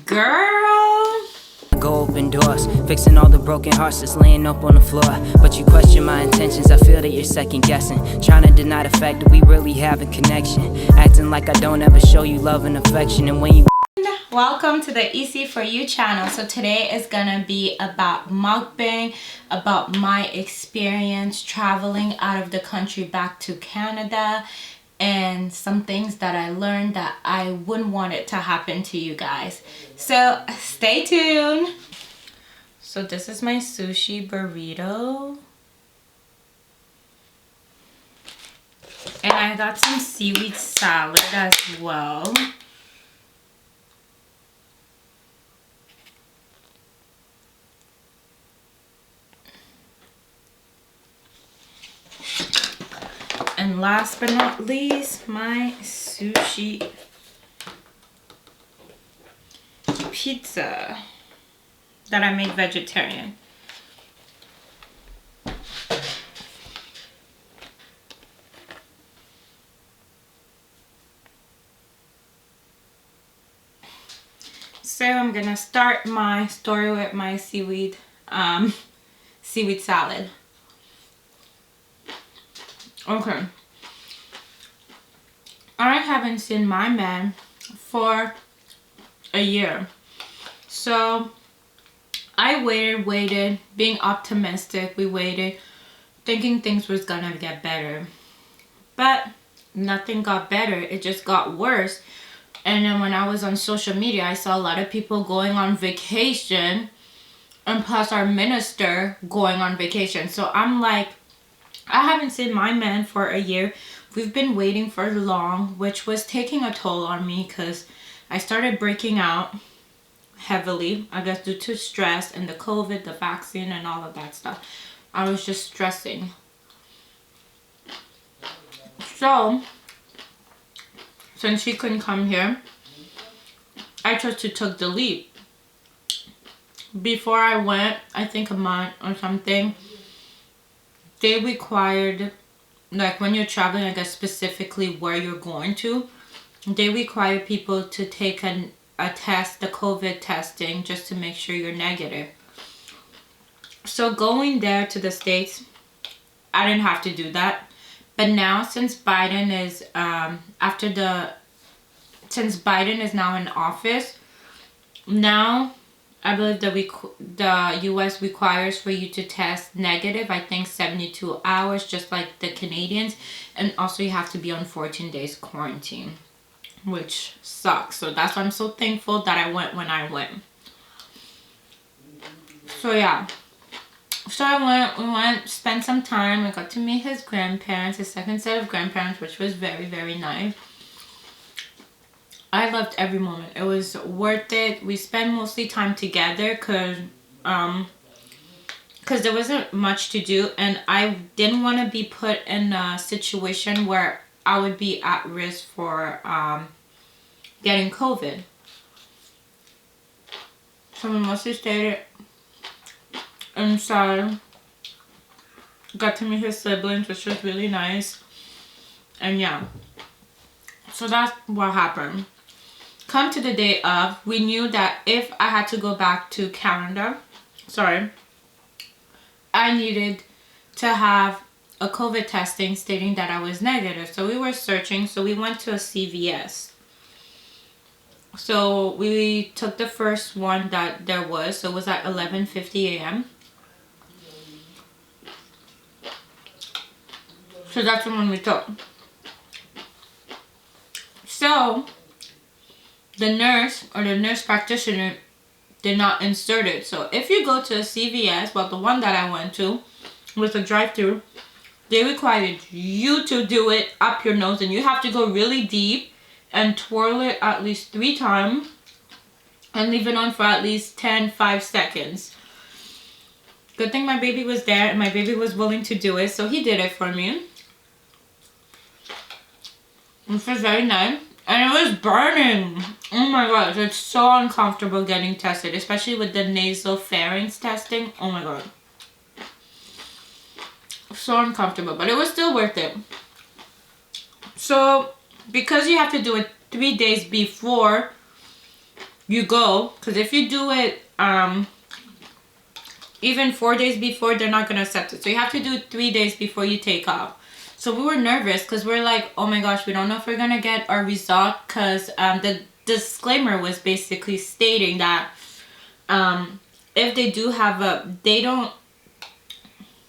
Girl. Go open doors, fixing all the broken hearts that's laying up on the floor. But you question my intentions, I feel that you're second guessing, trying to deny the fact that we really have a connection, acting like I don't ever show you love and affection. And when you Welcome to the Easy For You channel. So today is gonna be about mukbang, about my experience traveling out of the country back to Canada, and some things that I learned that I wouldn't want it to happen to you guys. So stay tuned. So this is my sushi burrito. And I got some seaweed salad as well. And last but not least, my sushi pizza that I made vegetarian. So I'm gonna start my story with my seaweed salad. Okay, I haven't seen my man for a year, so I waited, being optimistic. We waited, thinking things was gonna get better, but nothing got better. It just got worse. And then when I was on social media, I saw a lot of people going on vacation, and plus our minister going on vacation. So I'm like, I haven't seen my man for a year. We've been waiting for long, which was taking a toll on me because I started breaking out heavily, I guess due to stress and the COVID, the vaccine, and all of that stuff. I was just stressing. So, since she couldn't come here, I chose to take the leap. Before I went, I think a month or something, they required, like when you're traveling, I guess specifically where you're going to, they require people to take a test, the COVID testing, just to make sure you're negative. So going there to the States, I didn't have to do that. But now since Biden is, since Biden is now in office, now I believe the U.S. requires for you to test negative, I think 72 hours, just like the Canadians. And also you have to be on 14 days quarantine, which sucks. So that's why I'm so thankful that I went when I went. So yeah. So we went, spent some time. I got to meet his grandparents, his second set of grandparents, which was very, very nice. I loved every moment. It was worth it. We spent mostly time together because there wasn't much to do, and I didn't want to be put in a situation where I would be at risk for getting COVID. So we mostly stayed inside. Got to meet his siblings, which was really nice. And yeah. So that's what happened. Come to the day of, we knew that if I had to go back to Canada, I needed to have a COVID testing stating that I was negative. So we were searching, so we went to a CVS. So we took the first one that there was, so it was at 11:50 a.m. So that's the one we took. So the nurse or the nurse practitioner did not insert it. So if you go to a CVS, well, the one that I went to was a drive-thru, they required you to do it up your nose, and you have to go really deep and twirl it at least 3 times and leave it on for at least 5 seconds. Good thing my baby was there and my baby was willing to do it, so he did it for me. This was very nice. And it was burning. Oh my gosh, it's so uncomfortable getting tested, especially with the nasal pharynx testing. Oh my god. So uncomfortable, but it was still worth it. So because you have to do it 3 days before you go, because if you do it even 4 days before, they're not gonna accept it. So you have to do it 3 days before you take off. So we were nervous because we're like, oh my gosh, we don't know if we're gonna get our result, because the disclaimer was basically stating that if they do have they don't,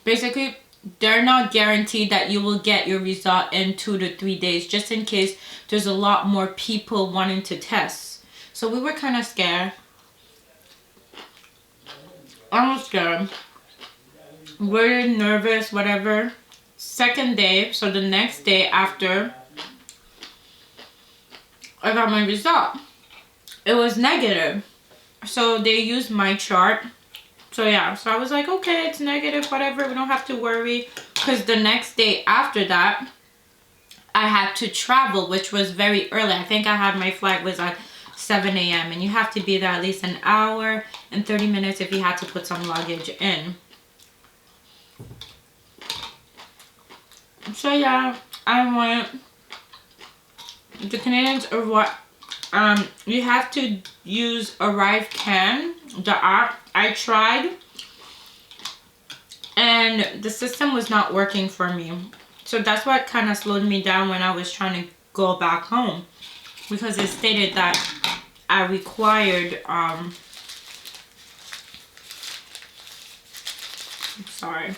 basically they're not guaranteed that you will get your result in 2 to 3 days, just in case there's a lot more people wanting to test. So we were kind of scared. I was scared. We're nervous, whatever. Second day, so the next day after I got my result, it was negative. So they used my chart. So yeah, so I was like, okay, it's negative, whatever, we don't have to worry. Because the next day after that, I had to travel, which was very early. I think I had my flight was at 7 a.m. and you have to be there at least an hour and 30 minutes if you had to put some luggage in. So yeah, I went. The Canadians are what, you have to use ArriveCan, the app. I tried and the system was not working for me. So that's what kind of slowed me down when I was trying to go back home, because it stated that I required I'm sorry.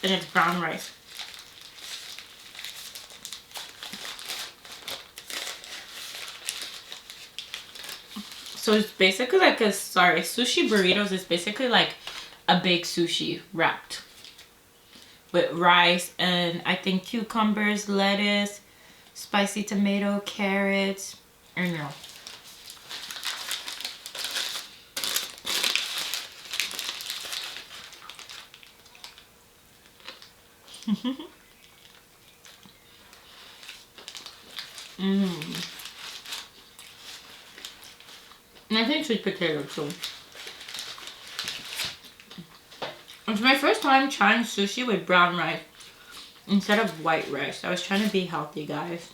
And it's brown rice. So it's basically like a, sorry, sushi burritos is basically like a baked sushi wrapped with rice and I think cucumbers, lettuce, spicy tomato, carrots, and you know. And I think sweet potato too. It's my first time trying sushi with brown rice instead of white rice. I was trying to be healthy, guys.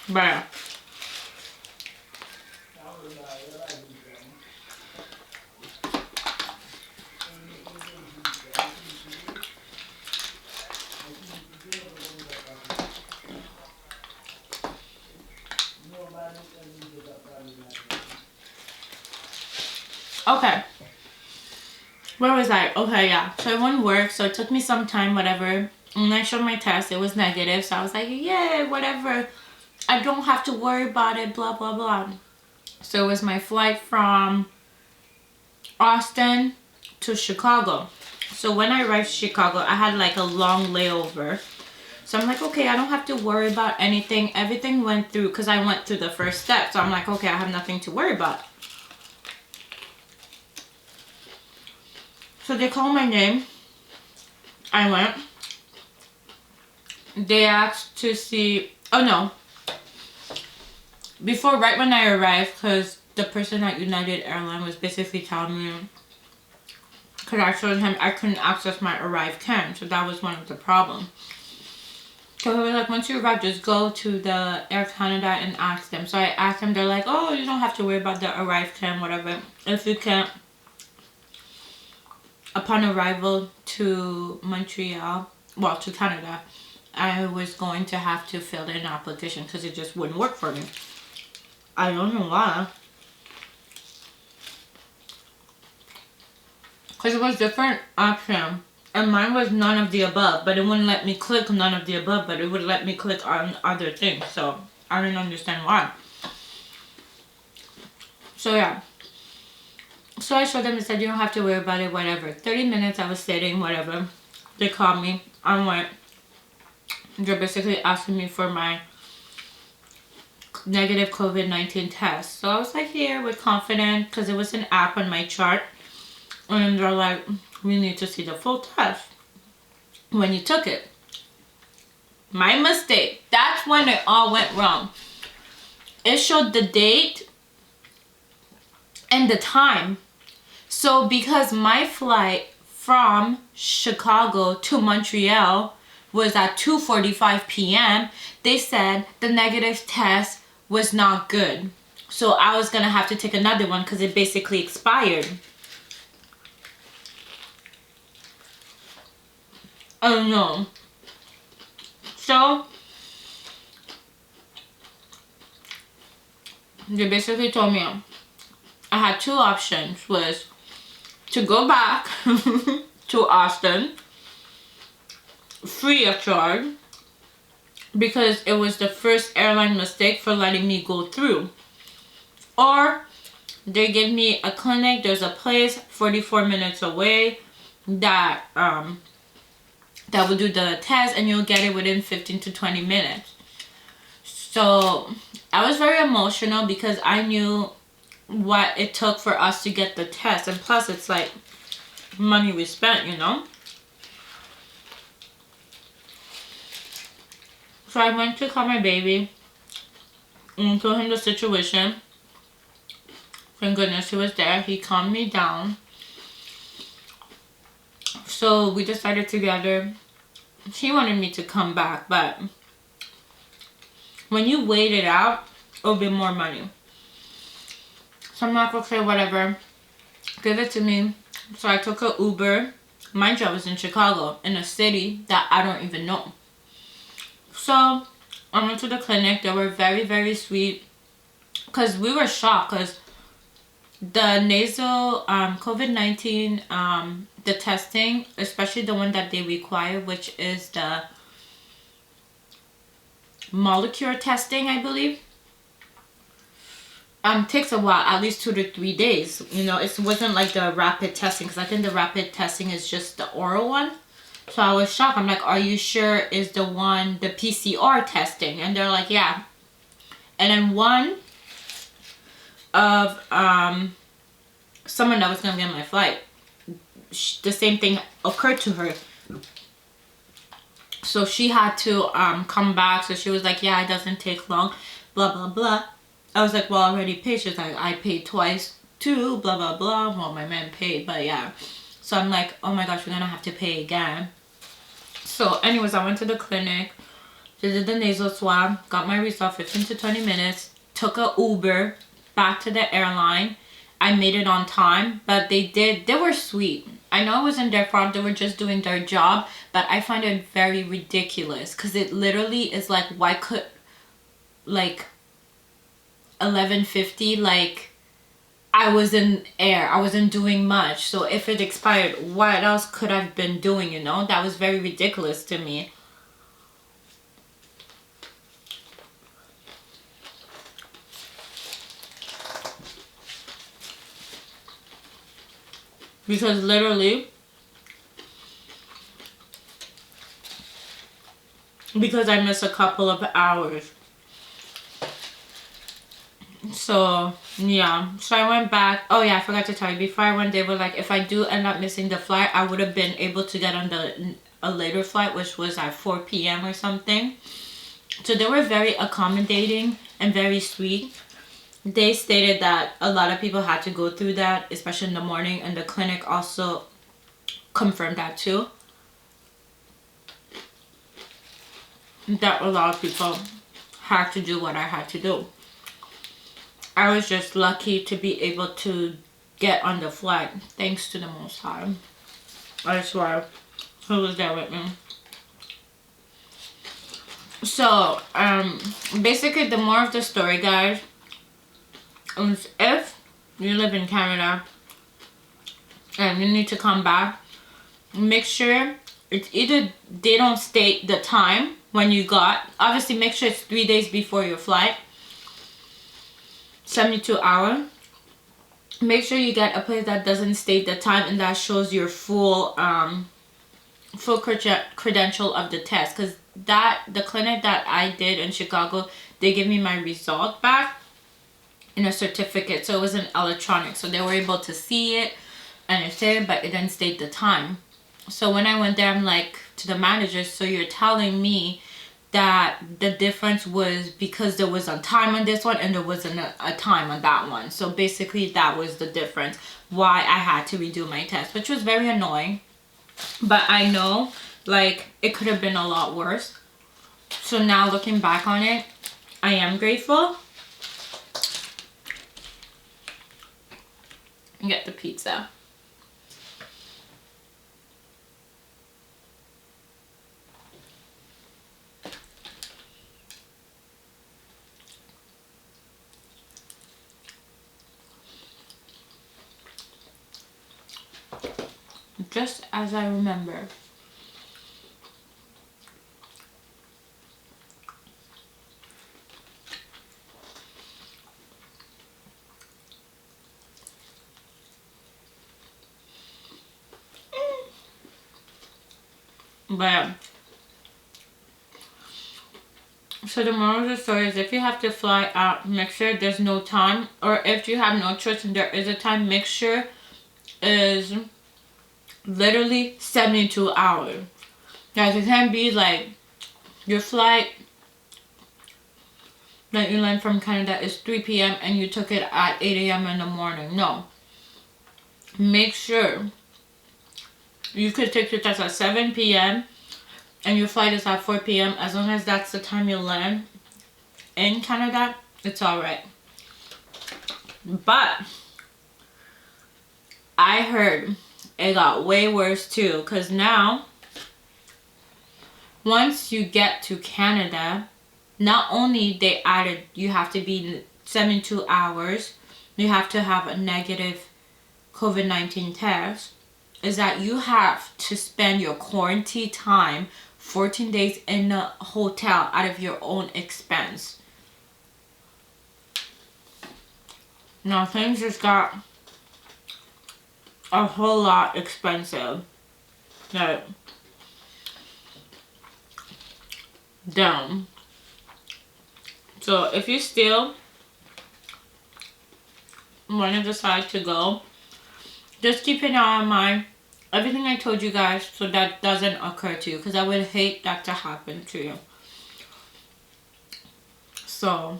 But yeah. Okay. Where was I? Okay, yeah. So it wouldn't work. So it took me some time, whatever. And I showed my test. It was negative. So I was like, yeah, whatever. I don't have to worry about it, blah, blah, blah. So it was my flight from Austin to Chicago. So when I arrived in Chicago, I had like a long layover. So I'm like, okay, I don't have to worry about anything. Everything went through because I went through the first step. So I'm like, okay, I have nothing to worry about. So they called my name. I went. They asked to see, oh no. Before, right when I arrived, because the person at United Airlines was basically telling me, because I showed him I couldn't access my ArriveCan, so that was one of the problems. So he was like, once you arrive, just go to the Air Canada and ask them. So I asked them, they're like, oh, you don't have to worry about the ArriveCan, whatever. If you can't, upon arrival to Montreal, well, to Canada, I was going to have to fill in an application because it just wouldn't work for me. I don't know why. Because it was different option. And mine was none of the above. But it wouldn't let me click none of the above. But it would let me click on other things. So I didn't understand why. So yeah. So I showed them and said, you don't have to worry about it, whatever. 30 minutes I was sitting, whatever. They called me. I went. They're basically asking me for my negative COVID-19 test. So I was like, here, we're confident, because it was an app on my chart. And they're like, we need to see the full test when you took it. My mistake. That's when it all went wrong. It showed the date and the time. So because my flight from Chicago to Montreal was at 2:45 p.m., they said the negative test was not good. So I was gonna have to take another one because it basically expired. Oh no. So they basically told me I had two options, was to go back to Austin free of charge, because it was the first airline mistake for letting me go through, or they give me a clinic. There's a place 44 minutes away that that will do the test, and you'll get it within 15 to 20 minutes. So I was very emotional because I knew what it took for us to get the test, and plus it's like money we spent, you know. So I went to call my baby and told him the situation. Thank goodness he was there. He calmed me down. So we decided together. He wanted me to come back, but when you wait it out, it'll be more money. So I'm like, okay, whatever. Give it to me. So I took a Uber. Mind you, I was in Chicago, in a city that I don't even know. So I went to the clinic. They were very, very sweet. Because we were shocked, because the nasal COVID-19, the testing, especially the one that they require, which is the molecular testing, I believe, takes a while, at least 2 to 3 days. You know, it wasn't like the rapid testing, because I think the rapid testing is just the oral one. So I was shocked. I'm like, are you sure is the one, the PCR testing? And they're like, yeah. And then one of someone that was going to be on my flight, the same thing occurred to her. So she had to come back. So she was like, yeah, it doesn't take long, blah, blah, blah. I was like, well, I already paid. She was like, I paid twice too, blah, blah, blah. Well, my man paid, but yeah. So I'm like, oh my gosh, we're going to have to pay again. So anyways, I went to the clinic. They did the nasal swab. Got my result 15 to 20 minutes. Took a Uber back to the airline. I made it on time, but they were sweet. I know it wasn't their fault, they were just doing their job, but I find it very ridiculous, because it literally is like, why could, like, 11:50, like, I was in air, I wasn't doing much, so if it expired, what else could I have been doing, you know? That was very ridiculous to me. Because literally, because I missed a couple of hours. So yeah, so I went back. Oh yeah, I forgot to tell you, before I went, they were like, if I do end up missing the flight, I would have been able to get on a later flight, which was at 4 p.m. or something. So they were very accommodating and very sweet. They stated that a lot of people had to go through that, especially in the morning, and the clinic also confirmed that too. That a lot of people had to do what I had to do. I was just lucky to be able to get on the flight, thanks to the Most High. I swear, He was there with me. So, basically the more of the story, guys, is if you live in Canada and you need to come back, make sure it's either they don't state the time when you got, obviously make sure it's 3 days before your flight, 72 hours. Make sure you get a place that doesn't state the time and that shows your full credential of the test, because the clinic that I did in Chicago, they give me my result back in a certificate, so it wasn't electronic, so they were able to see it and it said, but it didn't state the time. So when I went there, I'm like to the manager, so you're telling me that the difference was because there was a time on this one and there wasn't a time on that one. So basically that was the difference why I had to redo my test, which was very annoying. But I know Like, it could have been a lot worse. So now looking back on it, I am grateful. Get the pizza. Just as I remember. But so the moral of the story is, if you have to fly out, make sure there's no time, or if you have no choice and there is a time, make sure is literally 72 hours. Like, it can't be like your flight that you land from Canada is 3 p.m. and you took it at 8 a.m. in the morning. No. Make sure you could take your test at 7 p.m. and your flight is at 4 p.m. As long as that's the time you land in Canada, it's alright. But I heard it got way worse too, because now once you get to Canada, not only they added you have to be 72 hours, you have to have a negative COVID-19 test, is that you have to spend your quarantine time 14 days in a hotel out of your own expense. Now things just got a whole lot expensive. Like, down. So if you still want to decide to go, just keep an eye on my everything I told you guys, so that doesn't occur to you, because I would hate that to happen to you. So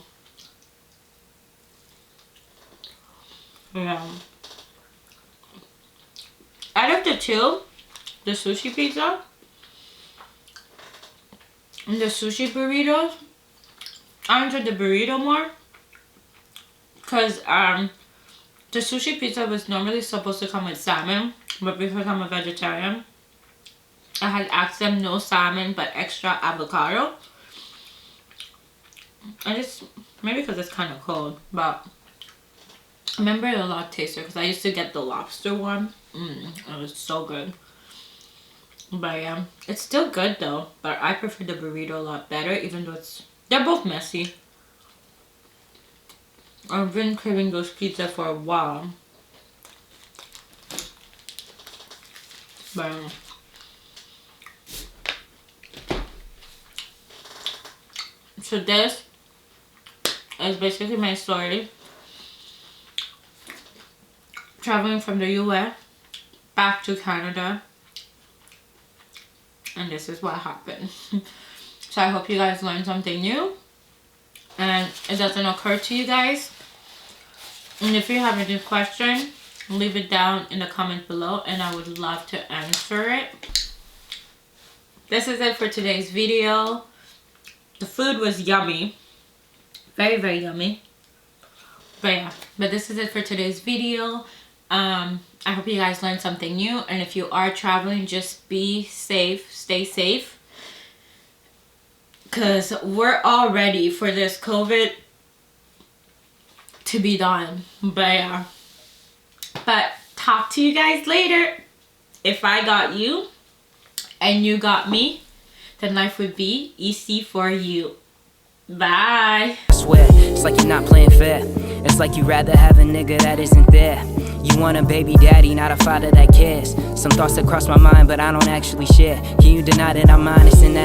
yeah, out of the two, the sushi pizza and the sushi burritos, I enjoyed the burrito more, because the sushi pizza was normally supposed to come with salmon, but because I'm a vegetarian, I had asked them no salmon but extra avocado. I just, maybe because it's kind of cold, but I remember it a lot tastier, because I used to get the lobster one. It was so good. But yeah, it's still good though, but I prefer the burrito a lot better, even though they're both messy. I've been craving those pizza for a while. But so this is basically my story. Traveling from the US back to Canada. And this is what happened. So I hope you guys learned something new, and it doesn't occur to you guys. And if you have any question, leave it down in the comment below and I would love to answer it. This is it for today's video. The food was yummy. Very, very yummy. But yeah, but this is it for today's video. I hope you guys learned something new, and if you are traveling, just be safe, stay safe, because we're all ready for this COVID to be done. But yeah, but talk to you guys later. If I got you and you got me, then life would be easy for you. Bye. I swear, it's like you're not playing fair. It's like you'd rather have a nigga that isn't there. You want a baby daddy, not a father that cares. Some thoughts that cross my mind, but I don't actually share. Can you deny that I'm honest in that?